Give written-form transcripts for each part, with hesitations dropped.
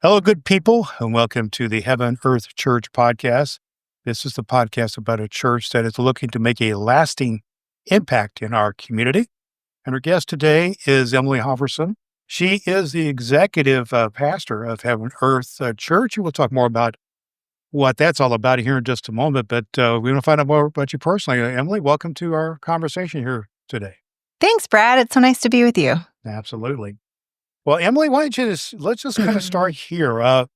Hello, good people, and welcome to the HeavenEarth Church podcast. This is the podcast about a church that is looking to make a lasting impact in our community. And our guest today is Emily Holverson. She is the executive pastor of HeavenEarth Church. And we'll talk more about what that's all about here in just a moment. But we want to find out more about you personally. Emily, welcome to our conversation here today. Thanks, Brad. It's so nice to be with you. Absolutely. Well, Emily, why don't you let's just kind of start here.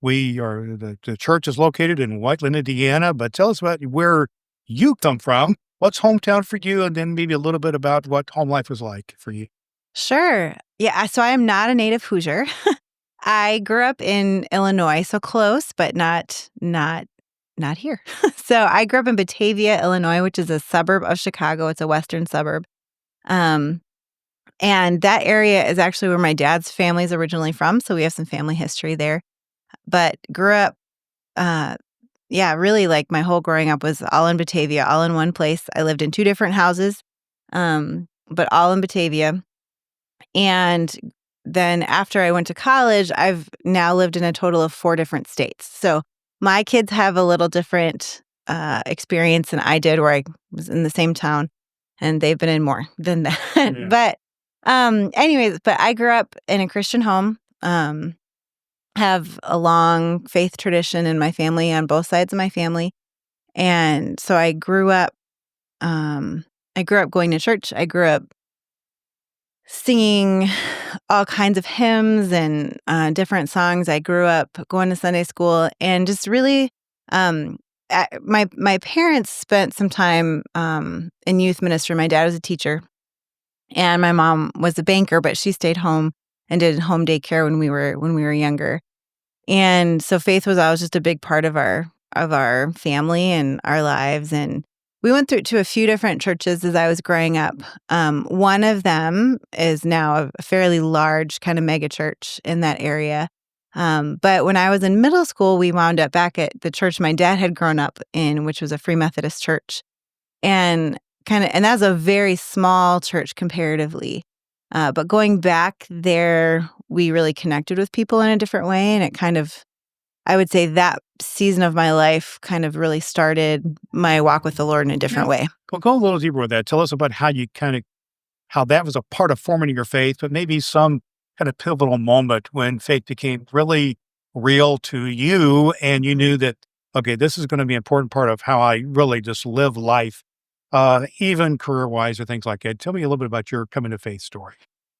The church is located in Whiteland, Indiana, but tell us about where you come from. What's hometown for you? And then maybe a little bit about what home life was like for you. Sure. Yeah. So I am not a native Hoosier. I grew up in Illinois, so close, but not here. So I grew up in Batavia, Illinois, which is a suburb of Chicago. It's a western suburb. Um, and that area is actually where my dad's family is originally from. So we have some family history there. But grew up, really like my whole growing up was all in Batavia, all in one place. I lived in two different houses, but all in Batavia. And then after I went to college, I've now lived in a total of 4 different states. So my kids have a little different experience than I did, where I was in the same town, and they've been in more than that. Yeah. But but I grew up in a Christian home. Have a long faith tradition in my family on both sides of my family. And so I grew up going to church. I grew up singing all kinds of hymns and different songs. I grew up going to Sunday school and just really my parents spent some time in youth ministry. My dad was a teacher and my mom was a banker, but she stayed home and did home daycare when we were younger. And so faith was always just a big part of our family and our lives. And we went through to a few different churches as I was growing up. One of them is now a fairly large kind of mega church in that area. But when I was in middle school, we wound up back at the church my dad had grown up in, which was a Free Methodist church. And that's a very small church comparatively. But going back there, we really connected with people in a different way. And it kind of, I would say that season of my life kind of really started my walk with the Lord in a different way. Well, go a little deeper with that. Tell us about how that was a part of forming your faith, but maybe some kind of pivotal moment when faith became really real to you and you knew that, okay, this is going to be an important part of how I really just live life, even career-wise or things like that. Tell me a little bit about your coming to faith story.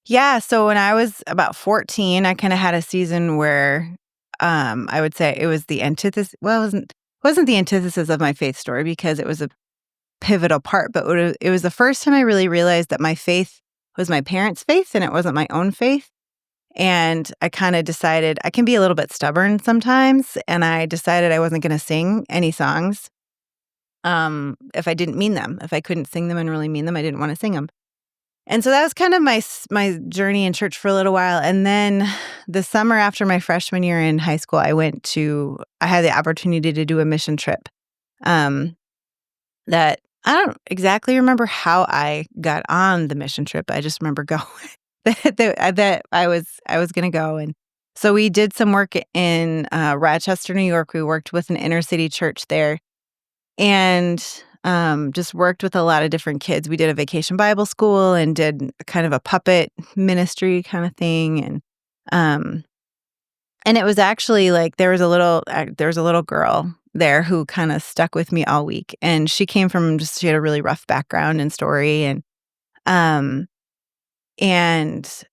Yeah. So when I was about 14, I kind of had a season where I would say it was the antithesis. Well, it wasn't the antithesis of my faith story because it was a pivotal part, but it was the first time I really realized that my faith was my parents' faith and it wasn't my own faith. And I kind of decided I can be a little bit stubborn sometimes, and I decided I wasn't going to sing any songs if I didn't mean them. If I couldn't sing them and really mean them, I didn't want to sing them. And so that was kind of my journey in church for a little while. And then the summer after my freshman year in high school, I had the opportunity to do a mission trip that I don't exactly remember how I got on the mission trip. I just remember going that I was going to go. And so we did some work in Rochester, New York. We worked with an inner city church there and just worked with a lot of different kids. We did a vacation Bible school and did kind of a puppet ministry kind of thing. And it was actually like there was a little girl there who kind of stuck with me all week. And she came from she had a really rough background and story. And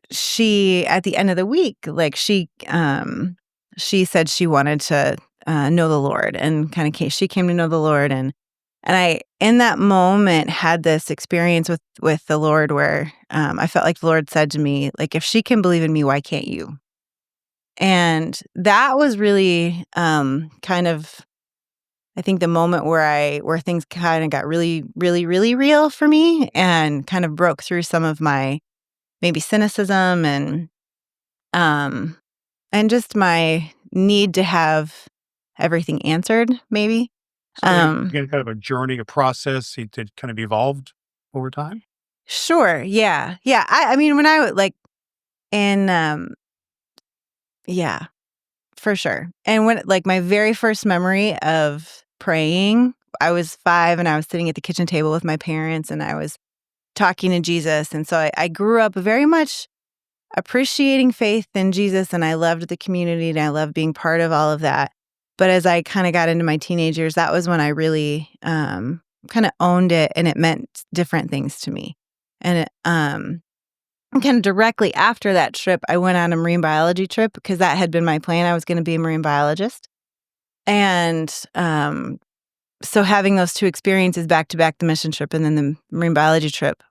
she, at the end of the week, like she said she wanted to know the Lord and she came to know the Lord. And I, in that moment, had this experience with the Lord where I felt like the Lord said to me, like, if she can believe in me, why can't you? And that was really kind of, I think, the moment where things kind of got really, really, really real for me and kind of broke through some of my maybe cynicism and just my need to have everything answered, maybe. So again, kind of a journey, a process that kind of evolved over time. Sure. Yeah. Yeah. I mean, when I would like in Yeah, for sure. And when my very first memory of praying, I was 5 and I was sitting at the kitchen table with my parents and I was talking to Jesus. And so I grew up very much appreciating faith in Jesus, and I loved the community and I loved being part of all of that. But as I kind of got into my teenage years, that was when I really kind of owned it, and it meant different things to me. And kind of directly after that trip, I went on a marine biology trip because that had been my plan. I was going to be a marine biologist. And so having those two experiences back to back, the mission trip and then the marine biology trip,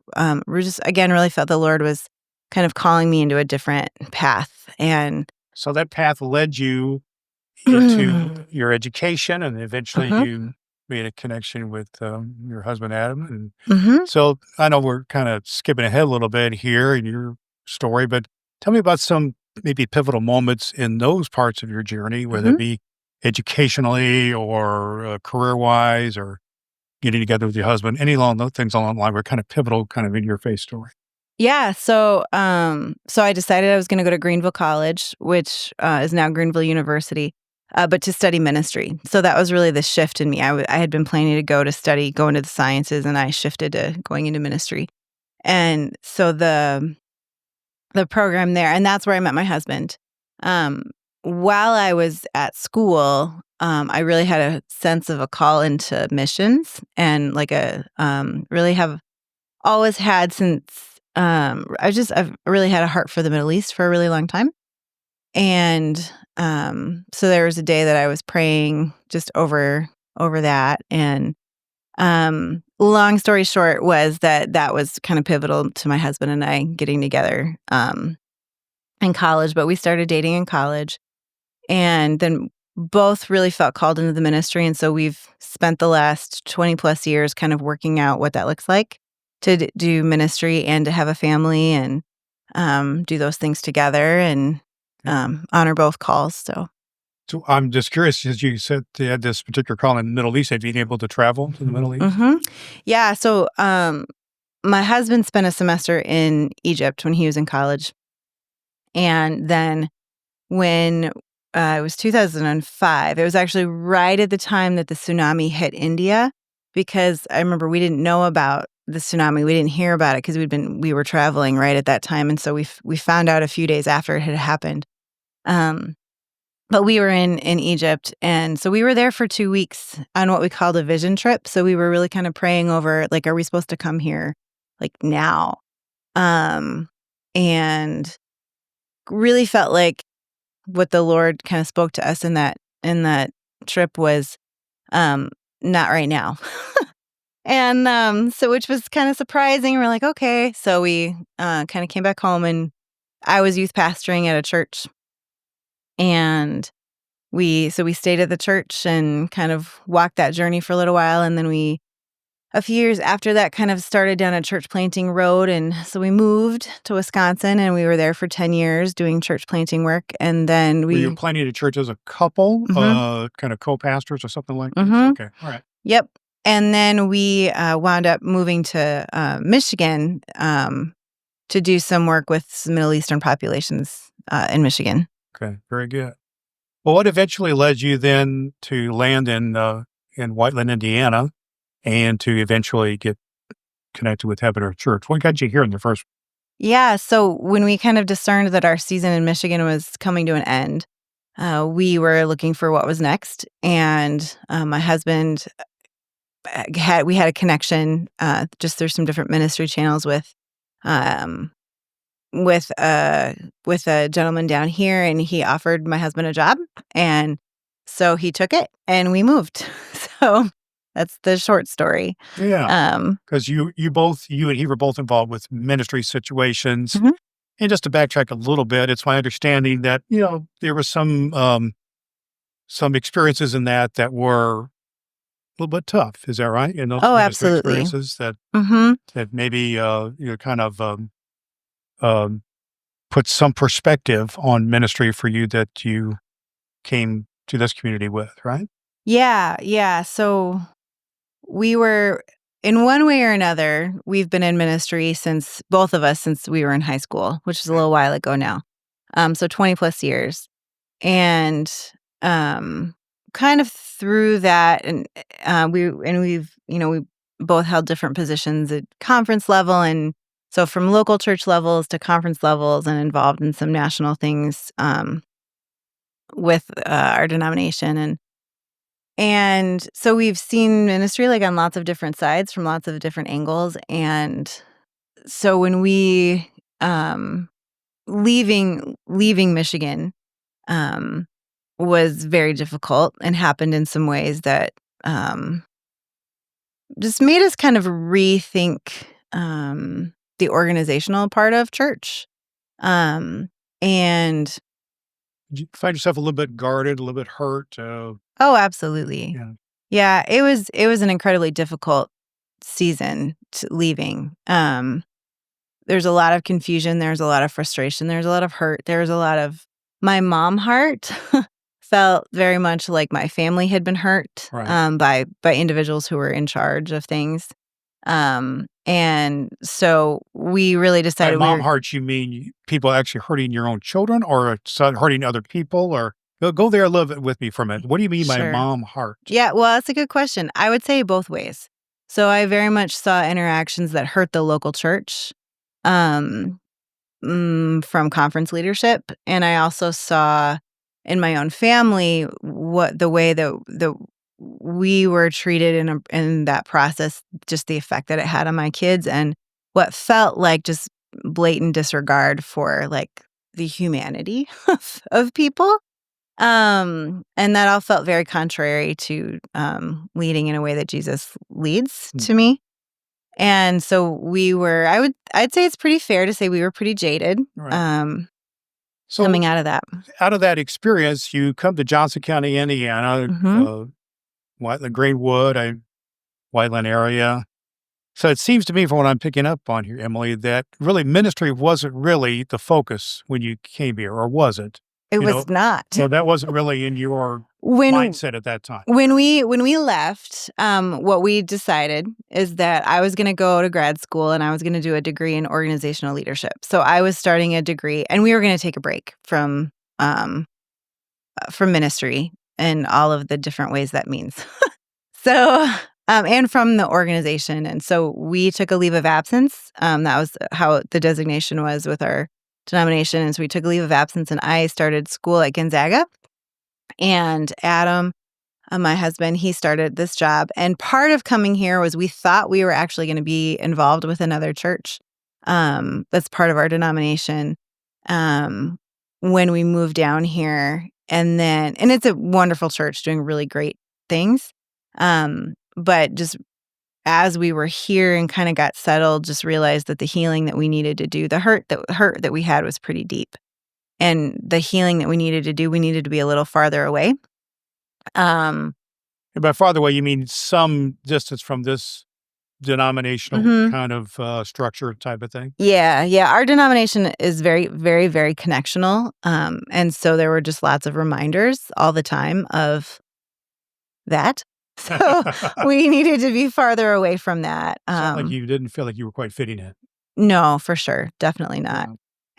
we just, again, really felt the Lord was kind of calling me into a different path. And So that path led you into your education, and eventually you made a connection with your husband, Adam. And so I know we're kind of skipping ahead a little bit here in your story, but tell me about some maybe pivotal moments in those parts of your journey, whether it be educationally or career-wise or getting together with your husband, any long those things along the line were kind of pivotal kind of in your faith story. Yeah, so I decided I was gonna go to Greenville College, which, is now Greenville University, but to study ministry. So that was really the shift in me. I had been planning to go into the sciences, and I shifted to going into ministry. And so the program there, and that's where I met my husband. Um, while I was at school, I really had a sense of a call into missions and really have always had since I've really had a heart for the Middle East for a really long time. And so there was a day that I was praying just over that. And long story short was that was kind of pivotal to my husband and I getting together in college. But we started dating in college, and then both really felt called into the ministry. And so we've spent the last 20 plus years kind of working out what that looks like to do ministry and to have a family and do those things together and honor both calls. So I'm just curious, as you said you had this particular call in the Middle East, have you been able to travel to the Middle East? Yeah. So my husband spent a semester in Egypt when he was in college. And then when it was 2005, it was actually right at the time that the tsunami hit India, because I remember we didn't know about the tsunami. We didn't hear about it because we were traveling right at that time. And so we found out a few days after it had happened. But we were in Egypt, and so we were there for 2 weeks on what we called a vision trip. So we were really kind of praying over, are we supposed to come here, now? And really felt like what the Lord kind of spoke to us in that trip was, not right now. And so which was kind of surprising. We're like, okay. So we kind of came back home, and I was youth pastoring at a church. And we stayed at the church and kind of walked that journey for a little while. And then a few years after that, kind of started down a church planting road. And so we moved to Wisconsin, and we were there for 10 years doing church planting work. And then Were you planting a church as a couple, kind of co-pastors or something like this? Okay, all right. Yep. And then we wound up moving to Michigan to do some work with some Middle Eastern populations in Michigan. Okay, very good. Well, what eventually led you then to land in Whiteland, Indiana, and to eventually get connected with HeavenEarth Church? What got you here in the first? Yeah, so when we kind of discerned that our season in Michigan was coming to an end, we were looking for what was next. And my husband we had a connection just through some different ministry channels um, with a gentleman down here, and he offered my husband a job, and so he took it, and we moved. So that's the short story. Yeah, because you and he were both involved with ministry situations. And just to backtrack a little bit, it's my understanding that there was some experiences in that were a little bit tough. Is that right? In those Oh, ministry absolutely. experiences that maybe kind of um, put some perspective on ministry for you that you came to this community with, right? Yeah. So we were, in one way or another, we've been in ministry both of us since we were in high school, which is a little while ago now. So 20 plus years. And kind of through that, and we both held different positions at conference level, and so from local church levels to conference levels, and involved in some national things with our denomination, and so we've seen ministry like on lots of different sides from lots of different angles. And so when we leaving Michigan um, was very difficult and happened in some ways that um, just made us kind of rethink the organizational part of church. And Did you find yourself a little bit guarded, a little bit hurt? oh, absolutely. Yeah. Yeah, it was an incredibly difficult season leaving. There's a lot of confusion, there's a lot of frustration, there's a lot of hurt, there's a lot of my mom heart felt very much like my family had been hurt Right. by individuals who were in charge of things. And so we really By decided we mom were hearts, you mean people actually hurting your own children or hurting other people? Or go there a little bit with me for a minute. What do you mean by sure. mom heart? Yeah, well, that's a good question. I would say both ways. So I very much saw interactions that hurt the local church. Um, from conference leadership, and I also saw in my own family what the way that we were treated in that process, just the effect that it had on my kids, and what felt like just blatant disregard for like the humanity of people. And that all felt very contrary to leading in a way that Jesus leads Mm. to me. And so I'd say it's pretty fair to say we were pretty jaded Right. So coming out of that. out of that experience, you come to Johnson County, Indiana, Mhm. the Greenwood, Whiteland area. So it seems to me, from what I'm picking up on here, Emily, that really ministry wasn't really the focus when you came here, or was it? It You know, was not. so that wasn't really in your When mindset at that time. when we left, what we decided is that I was gonna go to grad school and I was gonna do a degree in organizational leadership. So I was starting a degree, and we were gonna take a break from ministry and all of the different ways that means. So, and from the organization. And so we took a leave of absence. That was how the designation was with our denomination. And so we took a leave of absence, and I started school at Gonzaga. And Adam, my husband, he started this job. And part of coming here was we thought we were actually going to be involved with another church that's part of our denomination um, when we moved down here. And it's a wonderful church doing really great things. But just as we were here and kind of got settled, just realized that the healing that we needed to do, the hurt that we had was pretty deep. And the healing that we needed to do, we needed to be a little farther away. Um, And by farther away, you mean some distance from this denominational mhm. kind of structure type of thing? Yeah, yeah. Our denomination is very, very, very connectional. And so there were just lots of reminders all the time of that. So we needed to be farther away from that. Sound like you didn't feel like you were quite fitting in. No, for sure. Definitely not.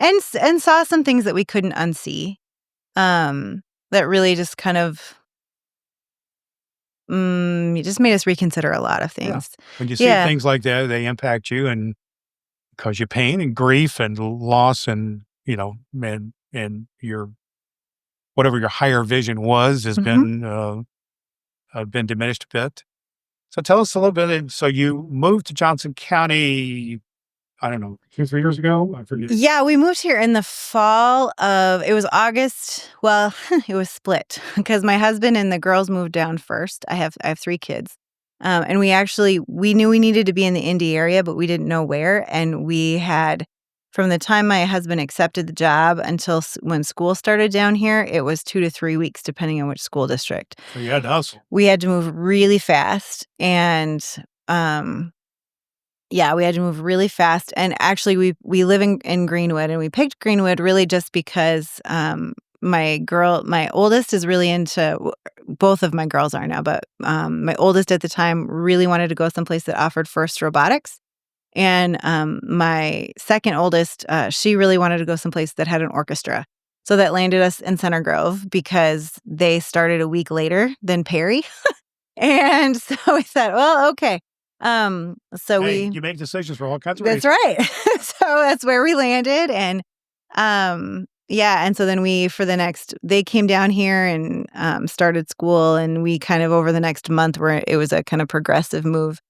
Yeah. And saw some things that we couldn't unsee. That really just kind of it just made us reconsider a lot of Yeah. things. When you see Yeah. things like that, they impact you and cause you pain and grief and loss, and and your whatever your higher vision was has Mhm. been diminished a bit. So tell us a little bit. So you moved to Johnson County, I don't know, 2, 3 years ago. I forget. Yeah, we moved here in the fall of it was August. Well, it was split because my husband and the girls moved down first. I have 3 kids. And we knew we needed to be in the Indy area, but we didn't know where. And we had from the time my husband accepted the job until when school started down here, it was 2 to 3 weeks depending on which school district. So you had to hustle. We had to move really fast, and um yeah, we had to move really fast. And actually we live in Greenwood, and we picked Greenwood really just because my oldest is really into both of my girls are now, but my oldest at the time really wanted to go someplace that offered FIRST robotics. And my second oldest, she really wanted to go someplace that had an orchestra. So that landed us in Center Grove because they started a week later than Perry. And so we thought, well, okay. So you make decisions for all kinds of that's reasons. right. So that's where we landed. And yeah. And so then they came down here and started school. And we kind of over the next month where it was a kind of progressive move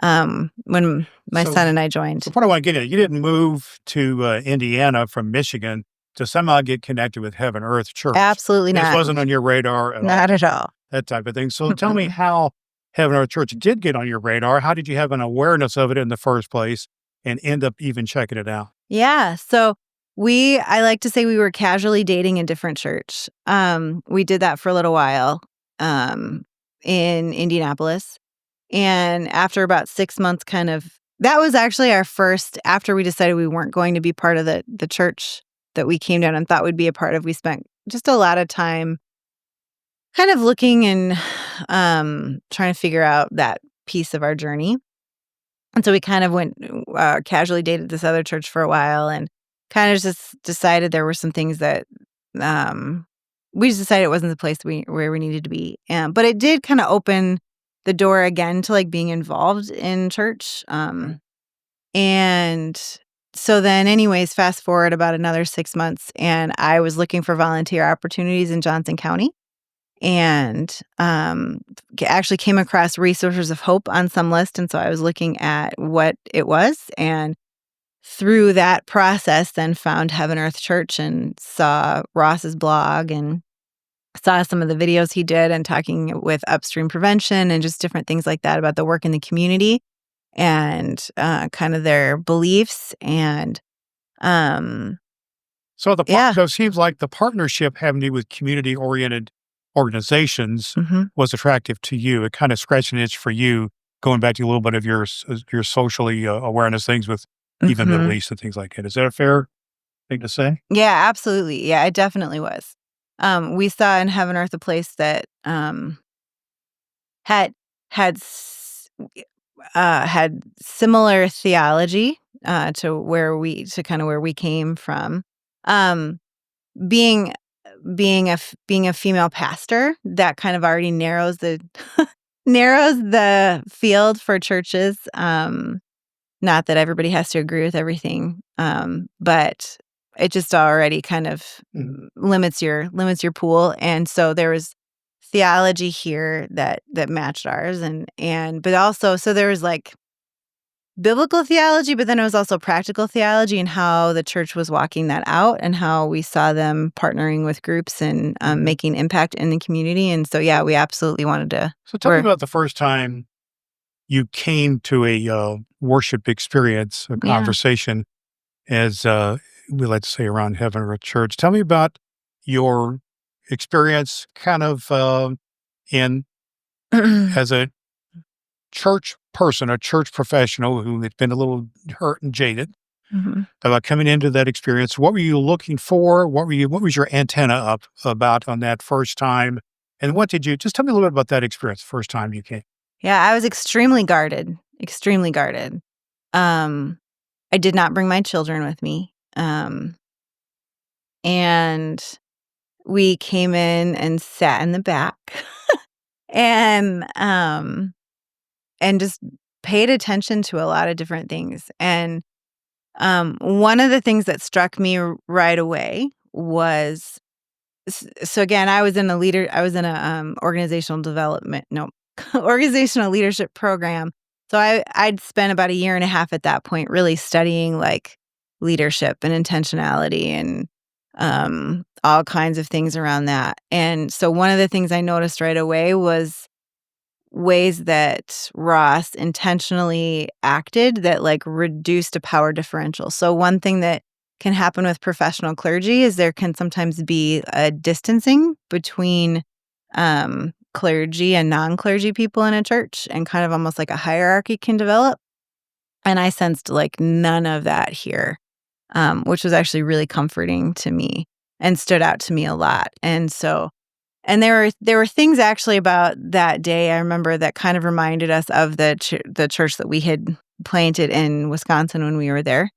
when my son and I joined. So what I want to get at, you didn't move to Indiana from Michigan to somehow get connected with HeavenEarth Church. Absolutely This not. wasn't on your radar at all. Not at all. That type of thing. So tell me how HeavenEarth Church did get on your radar. How did you have an awareness of it in the first place and end up even checking it out? Yeah. So I like to say we were casually dating a different church. We did that for a little while in Indianapolis. And after about 6 months, that was actually our first, after we decided we weren't going to be part of the church that we came down and thought we'd be a part of, we spent just a lot of time kind of looking and trying to figure out that piece of our journey. And so we kind of went casually dated this other church for a while and kind of just decided there were some things that we just decided it wasn't the place where we needed to be. But it did kind of open the door again to like being involved in church. And so then anyways, fast forward about another 6 months and I was looking for volunteer opportunities in Johnson County and actually came across Resources of Hope on some list. And so I was looking at what it was. And through that process, then found HeavenEarth Church and saw Ross's blog and saw some of the videos he did and talking with upstream prevention and just different things like that about the work in the community and kind of their beliefs. And so it seems like the partnership having to do with community-oriented organizations was attractive to you. It kind of scratched an itch for you, going back to a little bit of your socially awareness things with even Middle East and things like that. Is that a fair thing to say? Yeah, absolutely. Yeah, it definitely was. We saw in HeavenEarth a place that had similar theology to kind of where we came from. Being a female pastor, that kind of already narrows the field for churches. Not that everybody has to agree with everything, but it just already kind of limits your pool. And so there was theology here that matched ours, but also so there was like biblical theology, but then it was also practical theology and how the church was walking that out and how we saw them partnering with groups and making impact in the community. And so, yeah, we absolutely wanted to. So tell me about the first time you came to a worship experience, a conversation, as we like to say around HeavenEarth Church. Tell me about your experience kind of as a church person, a church professional who had been a little hurt and jaded about coming into that experience. What were you looking for? What was your antenna up about on that first time? And just tell me a little bit about that experience, first time you came. Yeah, I was extremely guarded. I did not bring my children with me. And we came in and sat in the back and just paid attention to a lot of different things. And one of the things that struck me right away was, so again, I was in a organizational leadership program. So I'd spent about a year and a half at that point really studying like leadership and intentionality and all kinds of things around that. And so one of the things I noticed right away was ways that Ross intentionally acted that like reduced a power differential. So one thing that can happen with professional clergy is there can sometimes be a distancing between clergy and non-clergy people in a church, and kind of almost like a hierarchy can develop. And I sensed like none of that here, which was actually really comforting to me and stood out to me a lot. And so, and there were things actually about that day I remember that kind of reminded us of the church that we had planted in Wisconsin when we were there.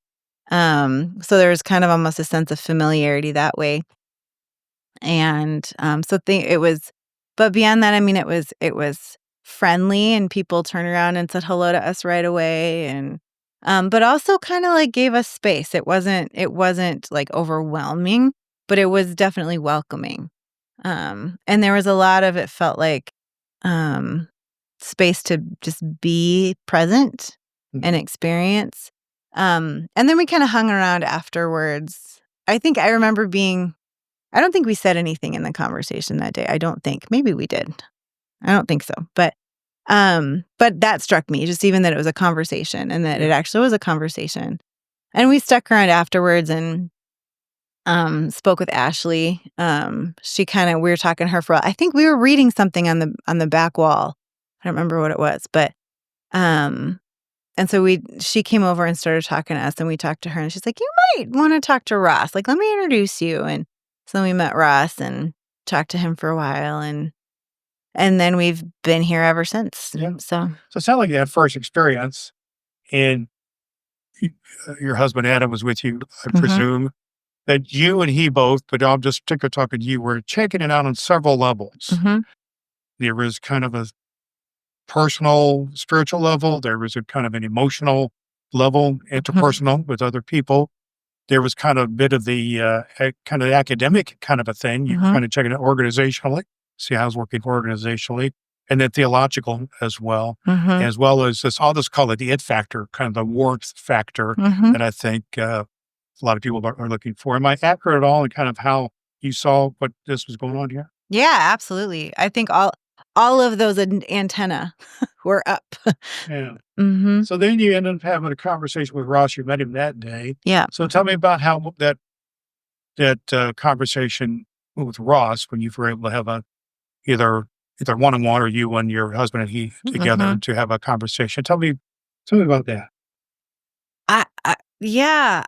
So there was kind of almost a sense of familiarity that way. And it was, but beyond that, I mean, it was friendly, and people turned around and said hello to us right away, and but also kind of like gave us space. It wasn't like overwhelming, but it was definitely welcoming. And there was a lot of, it felt like, um, space to just be present and experience. And then we kind of hung around afterwards. I remember I don't think we said anything in the conversation that day. I don't think. Maybe we did. I don't think so. But that struck me, just even that it was a conversation, and that it actually was a conversation. And we stuck around afterwards and spoke with Ashley. We were talking to her for, I think we were reading something on the back wall. I don't remember what it was, but um and so she came over and started talking to us, and we talked to her, and she's like, "You might want to talk to Ross. Like, let me introduce you." And so we met Ross and talked to him for a while, and then we've been here ever since. Yeah. So So it sounded like that first experience, and your husband Adam was with you, I presume, that you and he both, but I'm just particularly talking to you, were checking it out on several levels. There was kind of a personal, spiritual level. There was a kind of an emotional level, interpersonal with other people. There was kind of a bit of the kind of academic kind of a thing. You were kind of checking it organizationally, see how it's working organizationally, and then theological as well as this, I'll just call it the it factor, kind of the warmth factor that I think a lot of people are looking for. Am I accurate at all in kind of how you saw what this was going on here? Yeah, absolutely. I think all of those antenna were up. Yeah. hmm So then you ended up having a conversation with Ross. You met him that day. Yeah. So tell me about how that conversation with Ross, when you were able to have either one-on-one or you and your husband and he together to have a conversation. Tell me about that. Yeah,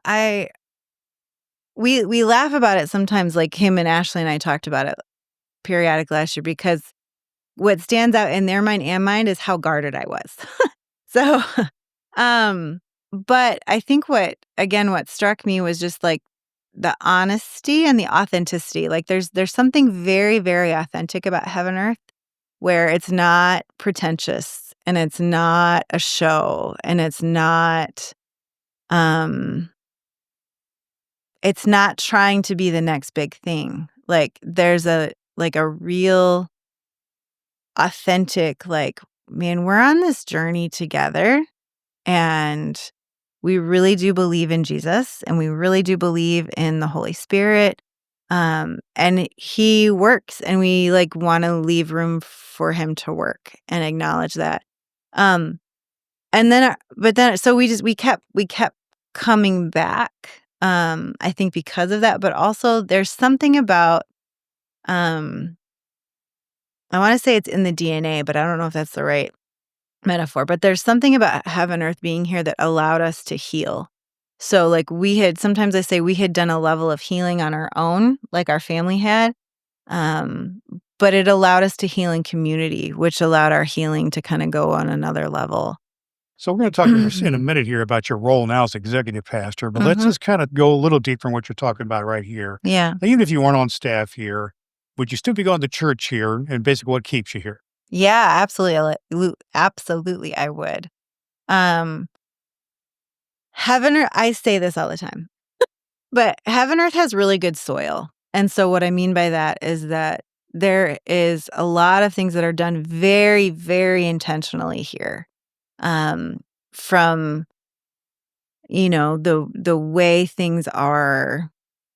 we laugh about it sometimes. Like, him and Ashley and I talked about it periodic last year, because what stands out in their mind and mine is how guarded I was. So, um, but I think what struck me was just like the honesty and the authenticity. Like, there's something very, very authentic about Heaven Earth, where it's not pretentious, and it's not a show, and um it's not trying to be the next big thing. Like, there's a real authentic, like, man, we're on this journey together, and we really do believe in Jesus, and we really do believe in the Holy Spirit. And he works, and we like want to leave room for him to work and acknowledge that. Um, and then, but then, so we kept coming back. I think because of that, but also there's something about, um, I want to say it's in the DNA, but I don't know if that's the right metaphor, but there's something about Heaven Earth being here that allowed us to heal. So, like, sometimes I say we had done a level of healing on our own, like our family had, but it allowed us to heal in community, which allowed our healing to kind of go on another level. So we're going to talk in a minute here about your role now as executive pastor, but let's just kind of go a little deeper in what you're talking about right here. Yeah. Now, even if you weren't on staff here, would you still be going to church here, and basically what keeps you here? Yeah, absolutely. Absolutely, I would. Um, Heaven Earth, I say this all the time, but Heaven Earth has really good soil. And so what I mean by that is that there is a lot of things that are done very, very intentionally here. From, the way things are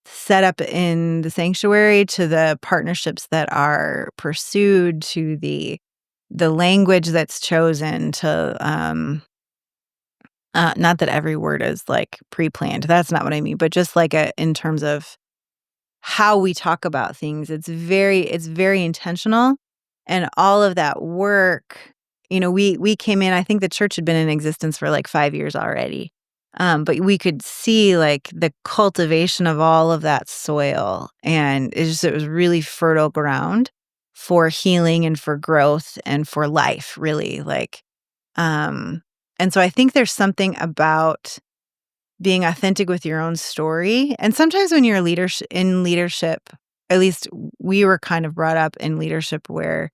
set up in the sanctuary, to the partnerships that are pursued, to the language that's chosen, to not that every word is like pre-planned. That's not what I mean, but just like in terms of how we talk about things, it's very intentional, and all of that work. We came in. I think the church had been in existence for like 5 years already, but we could see like the cultivation of all of that soil, and it was really fertile ground for healing and for growth and for life, really. Like, and so I think there's something about being authentic with your own story. And sometimes when you're in leadership, at least we were kind of brought up in leadership where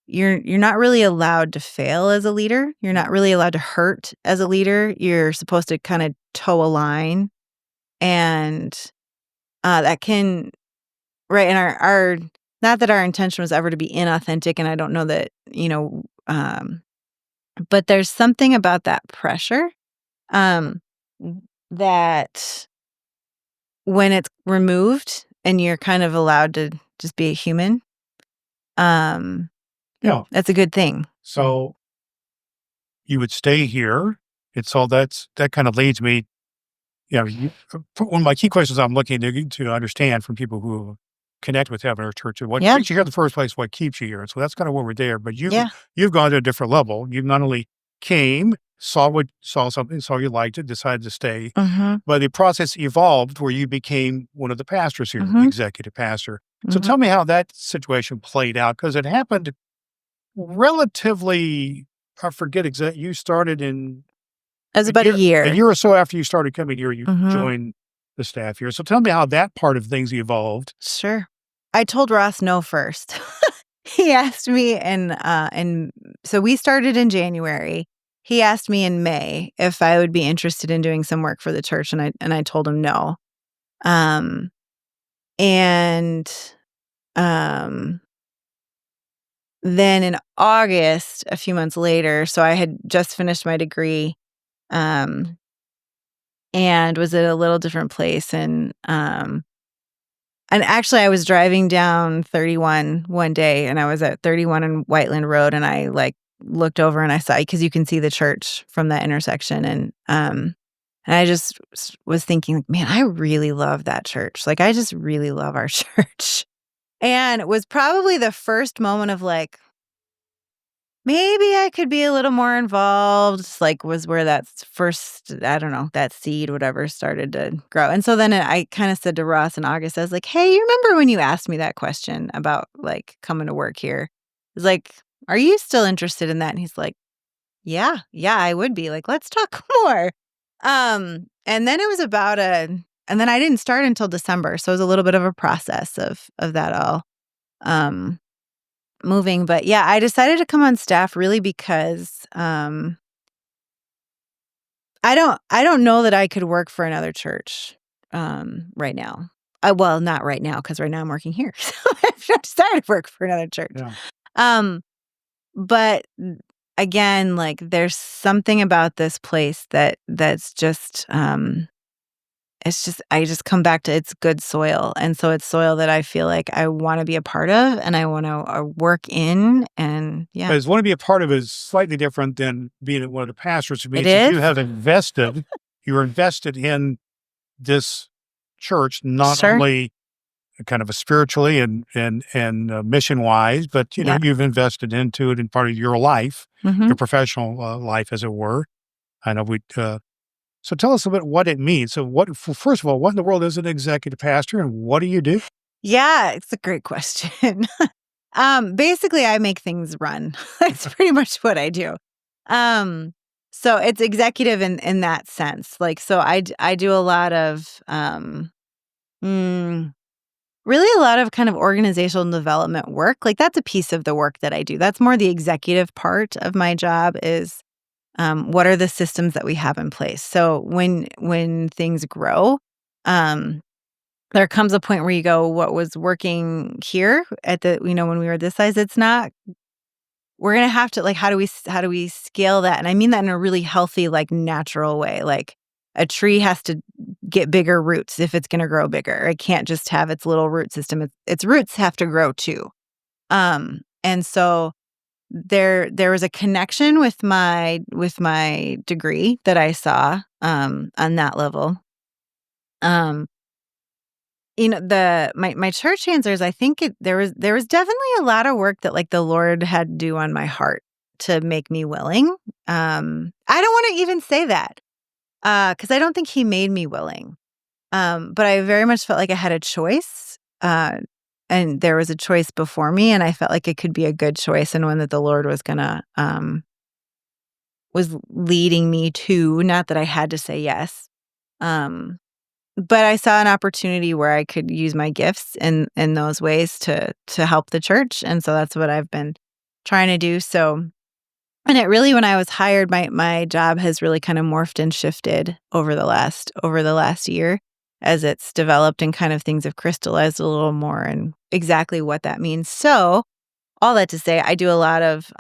you're not really allowed to fail as a leader. You're not really allowed to hurt as a leader. You're supposed to kind of toe a line, and that can right. And our not that our intention was ever to be inauthentic, and I don't know that but there's something about that pressure um, that when it's removed and you're kind of allowed to just be a human, um, Yeah. that's a good thing. So you would stay here. And so that kind of leads me, one of my key questions I'm looking to understand from people who connect with HeavenEarth Church is what Yeah. makes you here in the first place, what keeps you here. And so that's kind of where we're there. But Yeah. you've gone to a different level. You've not only came, saw something, saw you liked it, decided to stay, Mm-hmm. but the process evolved where you became one of the pastors here, the executive pastor. So tell me how that situation played out, because it happened relatively, I forget exactly, you started in It was about a a year. year or so after you started coming here, you Mhm. joined the staff here. So tell me how that part of things evolved. Sure. I told Ross no first. He asked me and so we started in January. He asked me in May if I would be interested in doing some work for the church, and I told him no. Um and um then in August, a few months later, so I had just finished my degree um and was at a little different place, and actually, I was driving down 31 one day, and I was at 31 and Whiteland Road, and I, looked over and I saw, because you can see the church from that intersection, and I just was thinking, like, "Man, I really love that church." Like, I just really love our church. And it was probably the first moment of, like, maybe I could be a little more involved, like, was where that first, I don't know, that seed, whatever, started to grow. And so then I kinda said to Ross in August, I was like, "Hey, you remember when you asked me that question about, like, coming to work here?" I was like, "Are you still interested in that?" And he's like, "Yeah, yeah, I would be. Like, let's talk more." And then it was and then I didn't start until December, so it was a little bit of a process of that all, um moving. But yeah, I decided to come on staff really because I don't know that I could work for another church right now. Well, not right now, because right now I'm working here. So I've decided to work for another church. Yeah. Um, but again, like, there's something about this place that's just it's just, I just come back to, it's good soil. And so it's soil that I feel like I want to be a part of, and I want to work in. And yeah, Because want to be a part of it is slightly different than being one of the pastors. It it means that you is. have invested, you're invested in this church, not Sure. only kind of a spiritually and mission wise, but Yeah. you've invested into it in part of your life, Hmm. your professional life, as it were. I know so tell us a bit what it means. So first of all, what in the world is an executive pastor, and what do you do? Yeah, it's a great question. Basically, I make things run. That's pretty much what I do. Um, so it's executive in that sense. Like, so I do a lot of mm, really a lot of kind of organizational development work. Like, that's a piece of the work that I do. That's more the executive part of my job is, what are the systems that we have in place? So when things grow, um, there comes a point where you go, what was working here at the, when we were this size, it's not, we're going to have to, like, how do we scale that? And I mean that in a really healthy, like, natural way. Like, a tree has to get bigger roots if it's going to grow bigger. It can't just have its little root system. Its roots have to grow too. And so there was a connection with my degree that I saw on that level. Um my church answers, I think there was definitely a lot of work that, like, the Lord had to do on my heart to make me willing. I don't want to even say that because I don't think he made me willing. But I very much felt like I had a choice. And there was a choice before me, and I felt like it could be a good choice, and one that the Lord was leading me to, not that I had to say yes. Um but I saw an opportunity where I could use my gifts in those ways to help the church, and so that's what I've been trying to do. So, and it really, when I was hired, my job has really kind of morphed and shifted over the last year as it's developed and kind of things have crystallized a little more and exactly what that means. So, all that to say, I do a lot of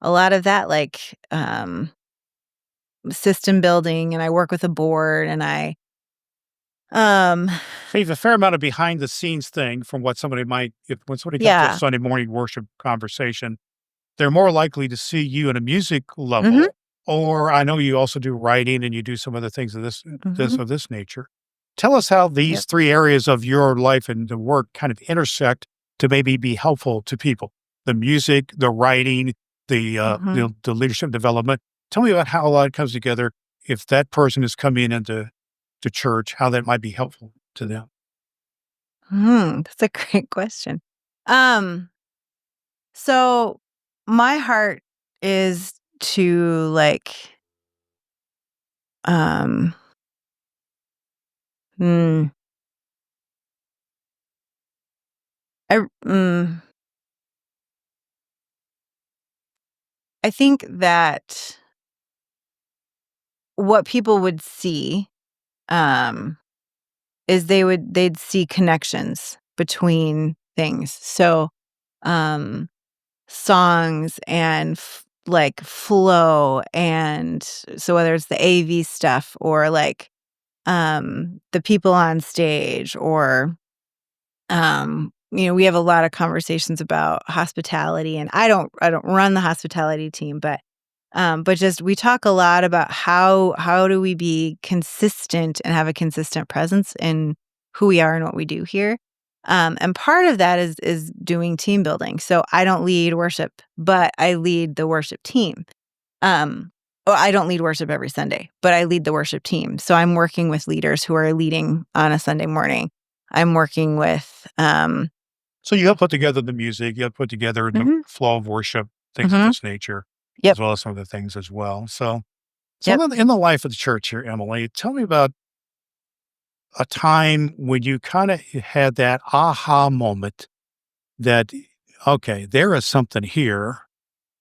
that, like system building, and I work with a board, and um, So you have a fair amount of behind the scenes thing from what somebody might, if when somebody comes to a yeah, Sunday morning worship conversation, they're more likely to see you at a music hmm level, or I know you also do writing and you do some other things of hmm this nature. Tell us how yep, these three areas of your life and the work kind of intersect to maybe be helpful to people. The music, the writing, hmm the leadership development. Tell me about how all that comes together. If that person is coming into to church, how that might be helpful to them. that's a great question. Um, so my heart is to um, mm, I mm, I think that what people would see, um, is they'd see connections between things. So, um, songs and flow, and so whether it's the AV stuff or the people on stage, or we have a lot of conversations about hospitality, and I don't run the hospitality team, but just we talk a lot about how do we be consistent and have a consistent presence in who we are and what we do here. And part of that is doing team building. So I don't lead worship, but I lead the worship team. Um, well, I don't lead worship every Sunday, but I lead the worship team. So I'm working with leaders who are leading on a Sunday morning. I'm working with So you help put together the music, you help put together the mhm, flow of worship, things of mhm, this nature, yep, as well as some of the things as well. So yep. in the life of the church here, Emily, tell me about a time when you kind of had that aha moment that, okay, there is something here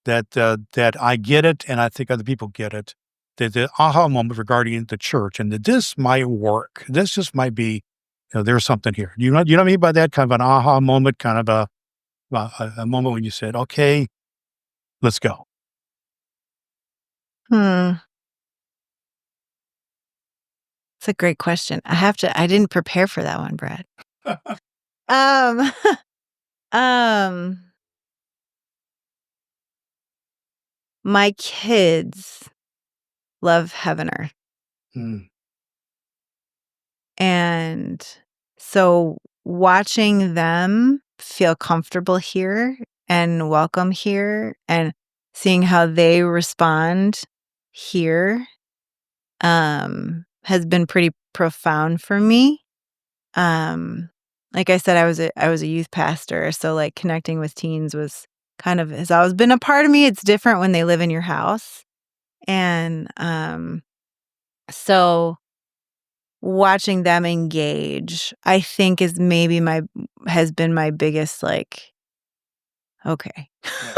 that I get it, and I think other people get it. The aha moment regarding the church, and that this might work. This just might be, there's something here. You know what I mean by that kind of an aha moment, kind of a moment when you said, okay, let's go. Hmm, it's a great question. I didn't prepare for that one, Brad. Um, um, my kids love Heaven Earth, Mm. and so watching them feel comfortable here and welcome here, and seeing how they respond here, has been pretty profound for me. Like I said, I was a youth pastor, so connecting with teens was kind of has always been a part of me. It's different when they live in your house, and so watching them engage, I think is maybe my has been my biggest okay. Yeah.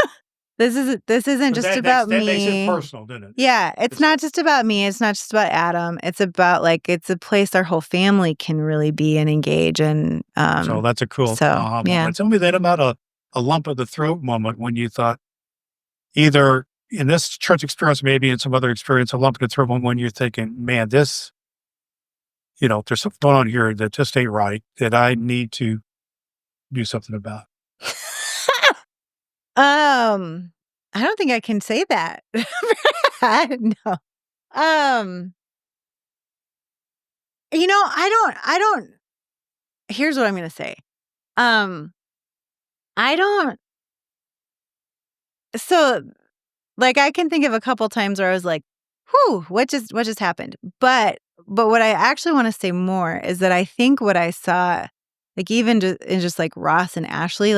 This isn't So just about that makes it me. personal, didn't it? Yeah, it's It's not just about me, it's not just about Adam, it's about, it's a place our whole family can really be and engage, and, so that's a cool so, aha yeah. moment. Tell me then about a lump of the throat moment when you thought either in this church experience, maybe in some other experience, a lump in the throat moment when you're thinking, man, this, there's something going on here that just ain't right that I need to do something about. Um, I don't think I can say that. No. Um, I don't here's what I'm gonna say. Um, I don't so, I can think of a couple times where I was like, "Whew, what just happened?" But what I actually wanna say more is that I think what I saw, even in just, Ross and Ashley,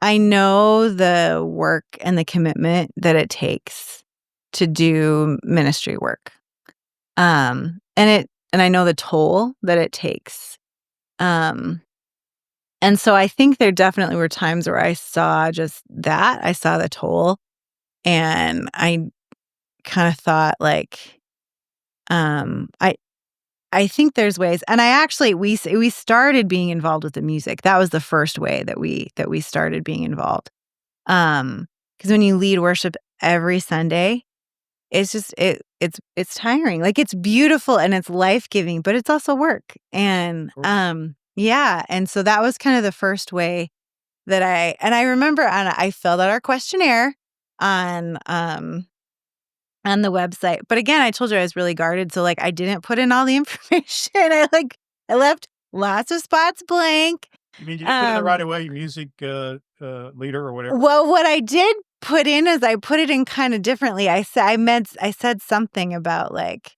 I know the work and the commitment that it takes to do ministry work. And I know the toll that it takes. And so I think there definitely were times where I saw just that. I saw the toll, and I kind of thought like, I think there's ways, and I actually we started being involved with the music. That was the first way that we started being involved. Because when you lead worship every Sunday, it's just it's tiring. Like, it's beautiful and it's life-giving, but it's also work. And yeah, and so that was kind of the first way that I remember, and I filled out our questionnaire on on the website. But again, I told you I was really guarded, so, like, I didn't put in all the information. I left lots of spots blank. You mean you didn't put in the right away, music leader or whatever? Well, what I did put in is I put it in kinda differently. I said something about, like,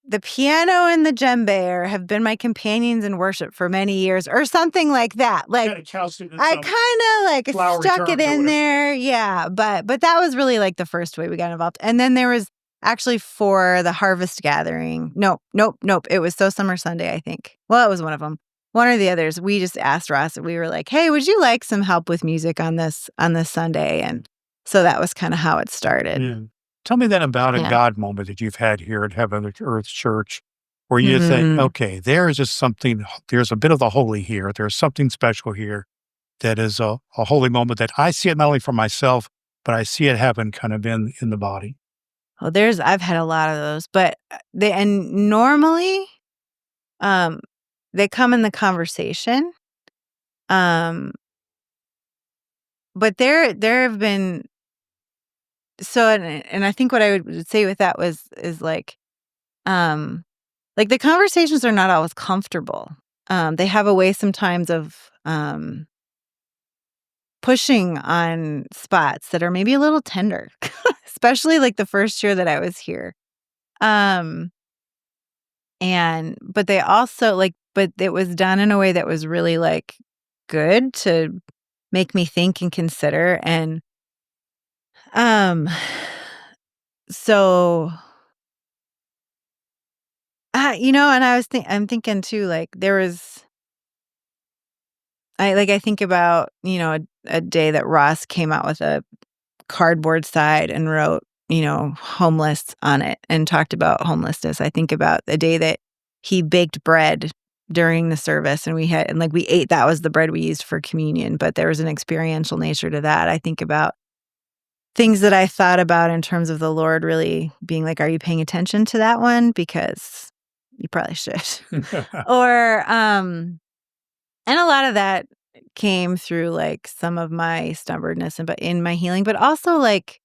"The piano and the djembe have been my companions in worship for many years," or something like that. Like, I kinda, like, stuck it in there, yeah, but that was really, like, the first way we got involved. And then there was actually for the harvest gathering, nope, it was So Summer Sunday, I think. Well, it was one of them. One or the others. We just asked Ross, we were like, "Hey, would you like some help with music on this Sunday?" And so that was kinda how it started. Yeah. Tell me then about a Yeah. God moment that you've had here at HeavenEarth Church where you think, Mhm. okay, there is just something, there's a bit of the holy here. There's something special here that is a holy moment that I see it not only for myself, but I see it happen kind of in the body. Well, I've had a lot of those, but, and normally, um, they come in the conversation, um, but there have been, so, and I think what I would say with that is like, the conversations are not always comfortable. They have a way sometimes of, pushing on spots that are maybe a little tender, especially, like, the first year that I was here. Um And but they also, like, but it was done in a way that was really, like, good to make me think and consider. And, um, so, and I'm thinking too, like, I think about, a day that Ross came out with a cardboard side and wrote, homeless on it and talked about homelessness. I think about the day that he baked bread during the service, and like, we ate, that was the bread we used for communion, but there was an experiential nature to that. I think about things that I thought about in terms of the Lord really being like, "Are you paying attention to that one? Because you probably should." Or, and a lot of that came through, like, some of my stubbornness, and but in my healing, but also, like,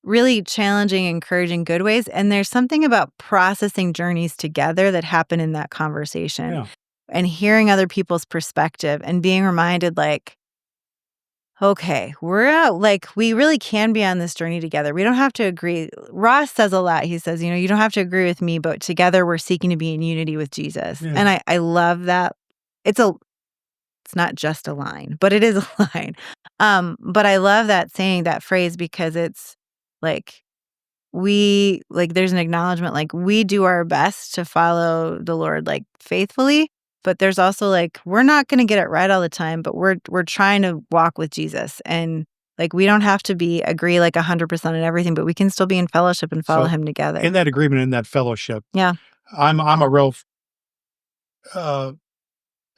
really challenging, encouraging good ways. And there's something about processing journeys together that happen in that conversation, Yeah. and hearing other people's perspective and being reminded, like, okay, we're out, like, we really can be on this journey together. We don't have to agree. Ross says a lot. He says, you don't have to agree with me, but together we're seeking to be in unity with Jesus. Yeah. And I love that. It's not just a line, but it is a line. But I love that saying, that phrase, because it's like, there's an acknowledgement, like, we do our best to follow the Lord, like, faithfully, but there's also, like, we're not gonna get it right all the time, but we're trying to walk with Jesus. And, like, we don't have to agree, like, 100% on everything, but we can still be in fellowship and follow So him together. in that agreement, in that fellowship, Yeah. I'm a real uh,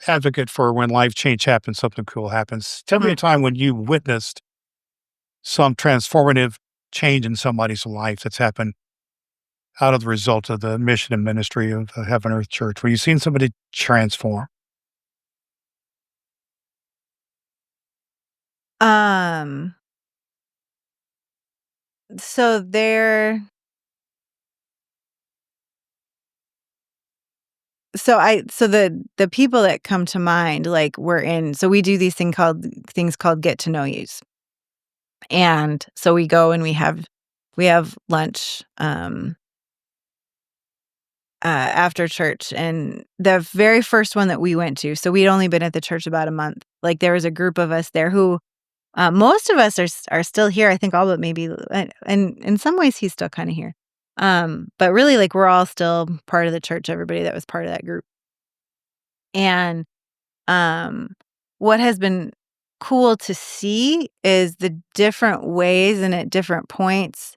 advocate for when life change happens, something cool happens. Tell me Mm. a time when you witnessed some transformative change in somebody's life that's happened out of the result of the mission and ministry of Heaven Earth Church, where you've seen somebody transform. Um, so there so the people that come to mind, like, so we do these things called get to know yous. And so we go and we have lunch, after church. And the very first one that we went to, so we'd only been at the church about a month. Like, there was a group of us there who, most of us are still here. I think all but maybe, and in some ways he's still kind of here. But really, like, we're all still part of the church, everybody that was part of that group. And what has been cool to see is the different ways and at different points,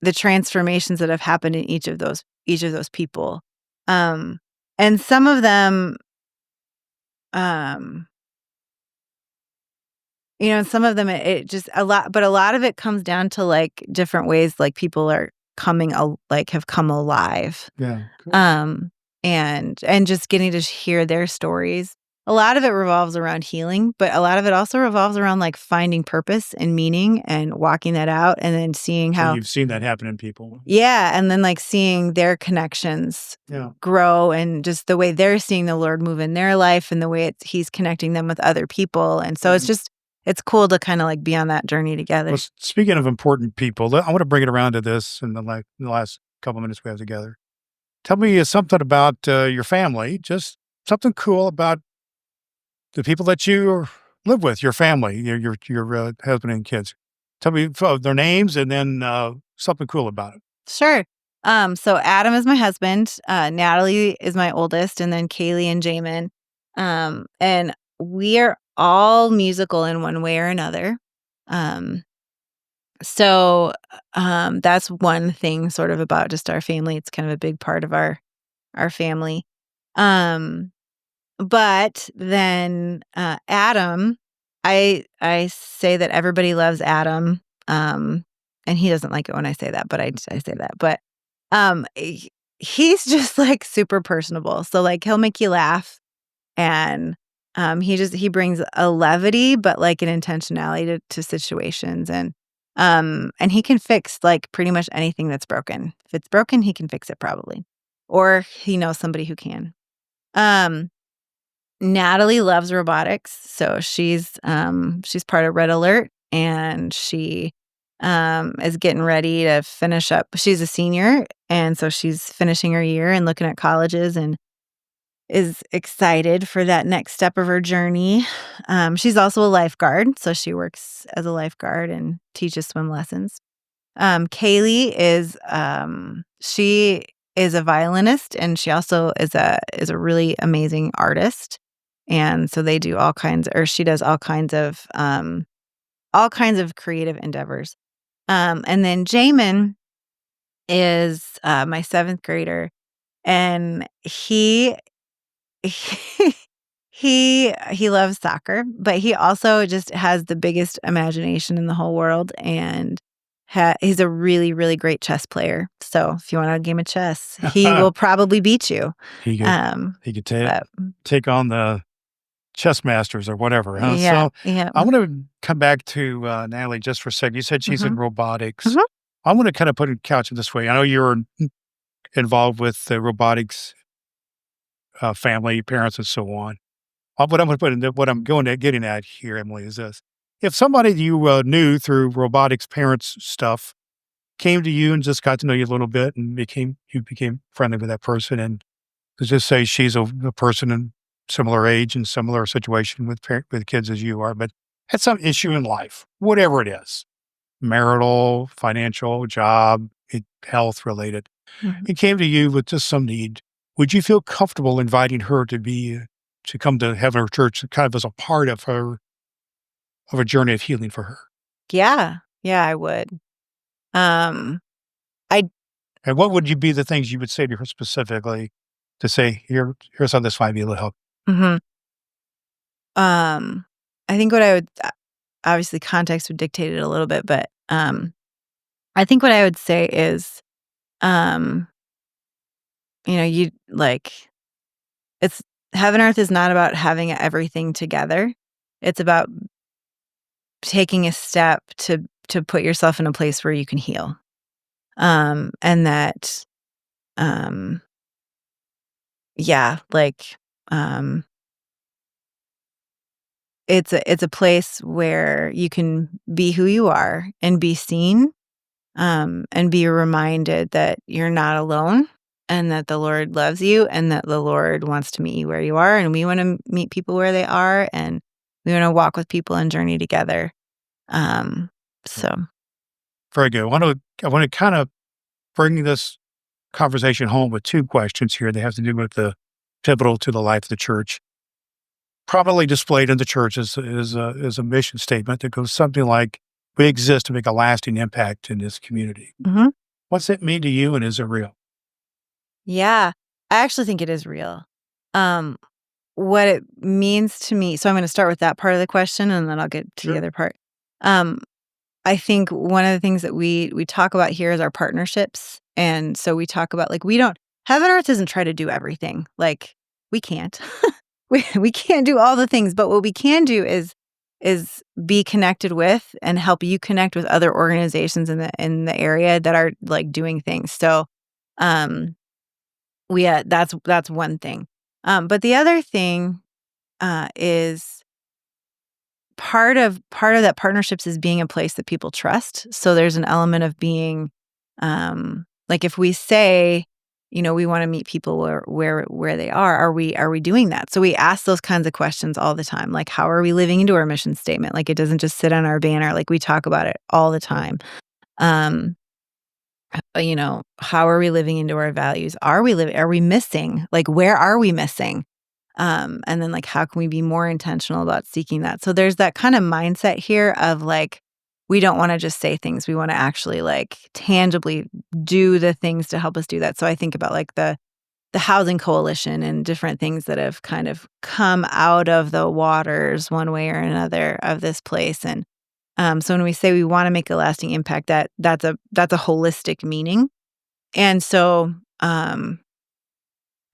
the transformations that have happened in each of those people. Um, and some of them, um, some of them it just a lot, but a lot of it comes down to like different ways, like people are have come alive. Yeah. Cool. And just getting to hear their stories. A lot of it revolves around healing, but a lot of it also revolves around like finding purpose and meaning and walking that out and then seeing So how, you've seen that happen in people. yeah, and then like seeing their connections Yeah. grow and just the way they're seeing the Lord move in their life and the way he's connecting them with other people. And so it's cool to kind of like be on that journey together. Well, speaking of important people, I want to bring it around to this in the last couple of minutes we have together. Tell me something about your family, just something cool about the people that you live with, your family, your husband and kids. Tell me their names and then something cool about it. Sure. So Adam is my husband, Natalie is my oldest, and then Kaylee and Jamin. And we are all musical in one way or another. Um, so that's one thing sort of about just our family. It's kind of a big part of our family. Um, but then Adam, I say that everybody loves Adam. And he doesn't like it when I say that, but I say that. But he's just like super personable. So like he'll make you laugh, and he brings a levity but like an intentionality to situations, and he can fix like pretty much anything that's broken. If it's broken, he can fix it probably. Or he knows somebody who can. Um Natalie loves robotics, so she's part of Red Alert, and she is getting ready to finish up. She's a senior, and so she's finishing her year and looking at colleges and is excited for that next step of her journey. She's also a lifeguard, so she works as a lifeguard and teaches swim lessons. Kaylee she is a violinist, and she also is a really amazing artist. And so they do she does all kinds of creative endeavors. And then Jamin is my seventh grader, and he he loves soccer, but he also just has the biggest imagination in the whole world, and he's a really, really great chess player. So if you want a game of chess, he will probably beat you. He could he could But take on the chess masters or whatever. Huh? yeah, So yeah. I want to come back to Natalie just for a second. You said she's in robotics. Mhm. I want to kind of put a couch it this way. I know you're involved with the robotics family, parents, and so on. What I'm getting at here, Emily, is this: if somebody you knew through robotics parents stuff came to you and just got to know you a little bit and you became friendly with that person, and let's just say she's a person in similar age and similar situation with kids as you are, but had some issue in life, whatever it is, marital, financial, job, health related, Mhm. and came to you with just some need, would you feel comfortable inviting her to come to HeavenEarth Church kind of as a part of a journey of healing for her? Yeah, yeah, I would. Um, I And what would be the things you would say to her specifically to say, here's how this might be able to help? mhm. Um, I think what I would obviously context would dictate it a little bit, but I think what I would say is, um, you like it's heaven earth is not about having everything together. It's about taking a step to put yourself in a place where you can heal. And that um yeah, like um it's a place where you can be who you are and be seen, and be reminded that you're not alone, and that the Lord loves you, and that the Lord wants to meet you where you are, and we want to meet people where they are, and we want to walk with people and journey together. Um, so Very good. I want to kind of bringing this conversation home with two questions here. They have to do with the pivotal to the life of the church. Prominently displayed in the church is a mission statement that goes something like, "We exist to make a lasting impact in this community." Hmm. What's it mean to you, and is it real? Yeah, I actually think it is real. Um, what it means to me. So I'm going to start with that part of the question, and then I'll get to the Sure. other part. Um, I think one of the things that we talk about here is our partnerships, and so we talk about like we don't Heaven Earth doesn't try to do everything. Like we can't. We can't do all the things, but what we can do is be connected with and help you connect with other organizations in the area that are like doing things. So, um, that's one thing. But the other thing is part of that partnerships is being a place that people trust. So there's an element of being, like if we say, we want to meet people where they are we doing that? So we ask those kinds of questions all the time. Like, how are we living into our mission statement? Like, it doesn't just sit on our banner. Like, we talk about it all the time. Um, how are we living into our values? Are we missing? Like, where are we missing? And then like, how can we be more intentional about seeking that? So there's that kind of mindset here of like, we don't want to just say things. We want to actually like tangibly do the things to help us do that. So I think about like the housing coalition and different things that have kind of come out of the waters one way or another of this place. And so when we say we want to make a lasting impact, that's a holistic meaning. And so I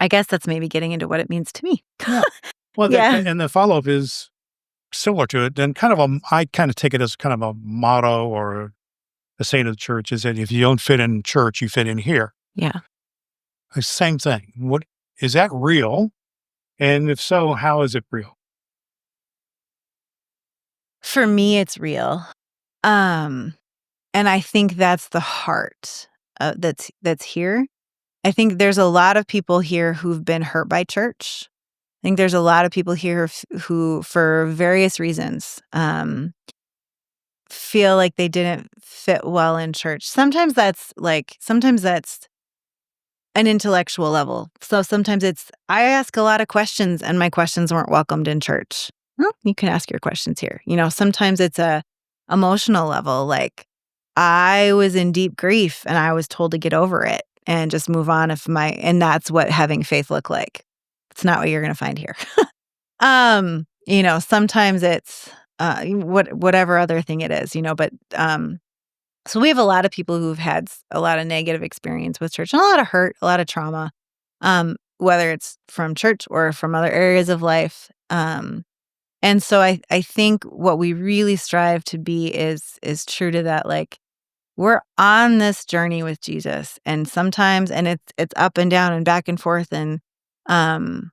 guess that's maybe getting into what it means to me. Yeah. Well, Yeah. and the follow-up is similar to it, and I kind of take it as kind of a motto or a saying of the church is that if you don't fit in church, you fit in here. Yeah. Same thing. What is that real? And if so, how is it real? For me, it's real. Um, and I think that's the heart that's here. I think there's a lot of people here who've been hurt by church. I think there's a lot of people here who, for various reasons, feel like they didn't fit well in church. Sometimes that's an intellectual level. So sometimes I ask a lot of questions and my questions weren't welcomed in church. Well, you can ask your questions here. Sometimes it's a emotional level. Like, I was in deep grief and I was told to get over it and just move on and that's what having faith looked like. It's not what you're going to find here. Sometimes it's whatever other thing it is, but so we have a lot of people who've had a lot of negative experience with church and a lot of hurt, a lot of trauma, whether it's from church or from other areas of life. And so I think what we really strive to be is true to that. Like, we're on this journey with Jesus, and sometimes, and it's up and down and back and forth, um,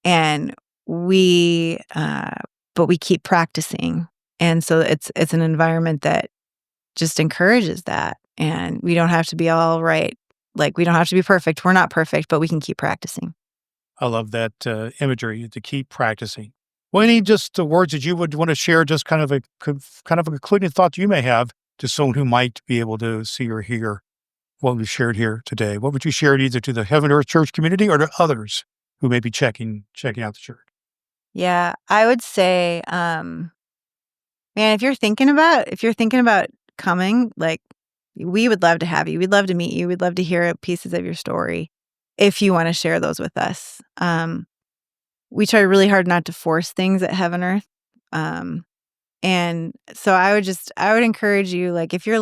and we, but we keep practicing, and so it's an environment that just encourages that. And we don't have to be all right. Like, we don't have to be perfect. We're not perfect, but we can keep practicing. I love that imagery to keep practicing. Well, any just words that you would want to share, just kind of a concluding thought you may have to someone who might be able to see or hear what we shared here today. What would you share either to the Heaven Earth Church community or to others who may be checking out the church? Yeah, I would say, man, if you're thinking about coming, like, we would love to have you. We'd love to meet you. We'd love to hear pieces of your story if you want to share those with us. We try really hard not to force things at Heaven Earth. And so I would encourage you, like, if I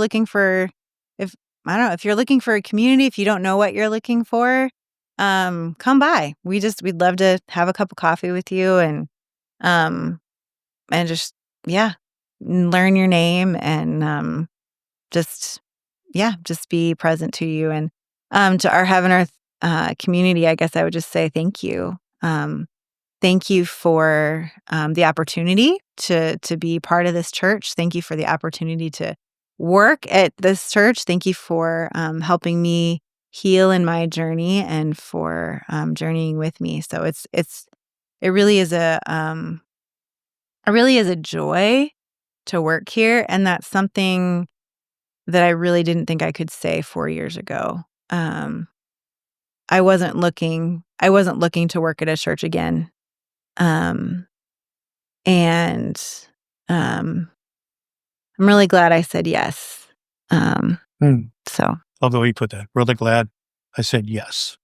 don't know, if you're looking for a community, if you don't know what you're looking for, come by. We'd love to have a cup of coffee with you um, and just, yeah, learn your name and, just, yeah, just be present to you. And, to our Heaven Earth, community, I guess I would just say thank you. Thank you for, the opportunity to be part of this church. Thank you for the opportunity to work at this church. Thank you for, helping me heal in my journey and for, journeying with me. So it really is a joy to work here, and that's something that I really didn't think I could say 4 years ago. I wasn't looking to work at a church again. Um, and um, I'm really glad I said yes. So Love the way you put that. Really glad I said yes.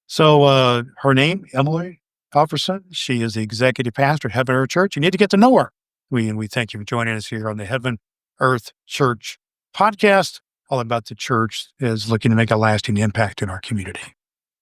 So her name, Emily Halverson. She is the executive pastor at HeavenEarth Church. You need to get to know her. We thank you for joining us here on the Heaven Earth Church podcast, all about the church is looking to make a lasting impact in our community.